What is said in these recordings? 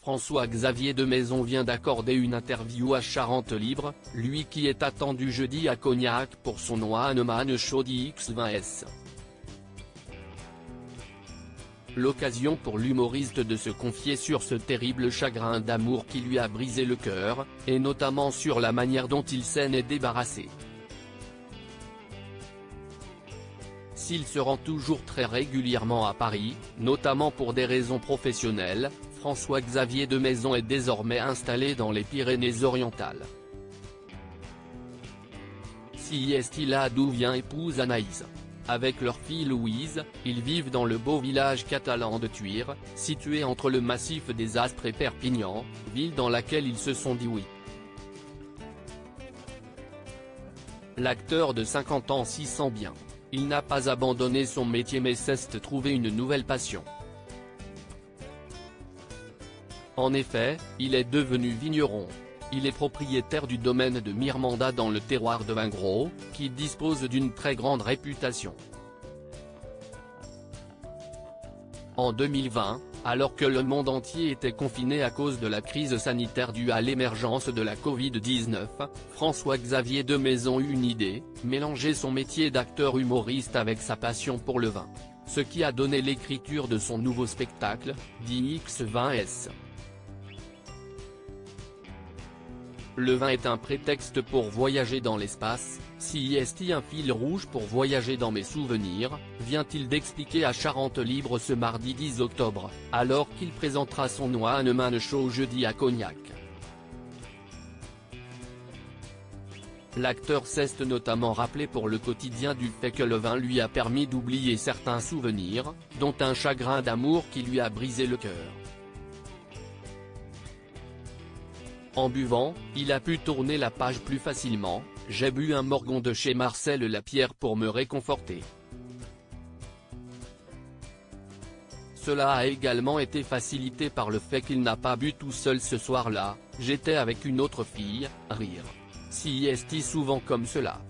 François-Xavier de Maison vient d'accorder une interview à Charente Libre, lui qui est attendu jeudi à Cognac pour son One Man Show X20S. L'occasion pour l'humoriste de se confier sur ce terrible chagrin d'amour qui lui a brisé le cœur, et notamment sur la manière dont il s'en est débarrassé. S'il se rend toujours très régulièrement à Paris, notamment pour des raisons professionnelles, François-Xavier de Maison est désormais installé dans les Pyrénées-Orientales. Si est là d'où vient épouse Anaïs. Avec leur fille Louise, ils vivent dans le beau village catalan de Tuire, situé entre le massif des Aspres et Perpignan, ville dans laquelle ils se sont dit oui. L'acteur de 50 ans s'y sent bien. Il n'a pas abandonné son métier mais s'est trouvé une nouvelle passion. En effet, il est devenu vigneron. Il est propriétaire du domaine de Mirmanda dans le terroir de Vingros, qui dispose d'une très grande réputation. En 2020, alors que le monde entier était confiné à cause de la crise sanitaire due à l'émergence de la Covid-19, François-Xavier de Maison eut une idée, mélanger son métier d'acteur humoriste avec sa passion pour le vin. Ce qui a donné l'écriture de son nouveau spectacle, dit X20S. Le vin est un prétexte pour voyager dans l'espace, si est un fil rouge pour voyager dans mes souvenirs, vient-il d'expliquer à Charente Libre ce mardi 10 octobre, alors qu'il présentera son One Man Show jeudi à Cognac. L'acteur s'est notamment rappelé pour le quotidien du fait que le vin lui a permis d'oublier certains souvenirs, dont un chagrin d'amour qui lui a brisé le cœur. En buvant, il a pu tourner la page plus facilement, j'ai bu un morgon de chez Marcel Lapierre pour me réconforter. Cela a également été facilité par le fait qu'il n'a pas bu tout seul ce soir-là, j'étais avec une autre fille, rire. Si est souvent comme cela.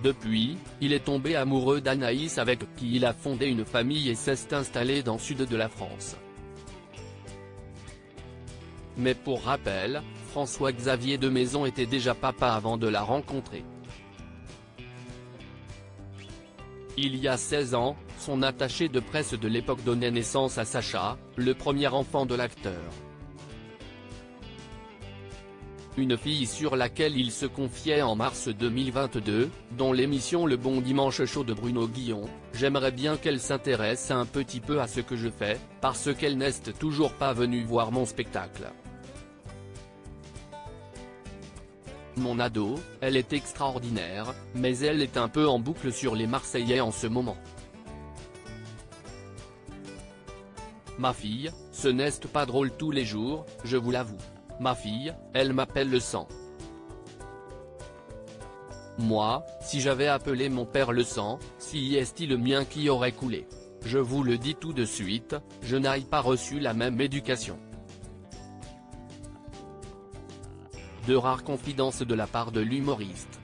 Depuis, il est tombé amoureux d'Anaïs avec qui il a fondé une famille et s'est installé dans le sud de la France. Mais pour rappel, François-Xavier de Maison était déjà papa avant de la rencontrer. Il y a 16 ans, son attaché de presse de l'époque donnait naissance à Sacha, le premier enfant de l'acteur. Une fille sur laquelle il se confiait en mars 2022, dont l'émission Le Bon Dimanche Show de Bruno Guillon, j'aimerais bien qu'elle s'intéresse un petit peu à ce que je fais, parce qu'elle n'est toujours pas venue voir mon spectacle. Mon ado, elle est extraordinaire, mais elle est un peu en boucle sur les Marseillais en ce moment. Ma fille, ce n'est pas drôle tous les jours, je vous l'avoue. Ma fille, elle m'appelle le sang. Moi, si j'avais appelé mon père le sang, si est-il le mien qui aurait coulé. Je vous le dis tout de suite, je n'ai pas reçu la même éducation. De rares confidences de la part de l'humoriste.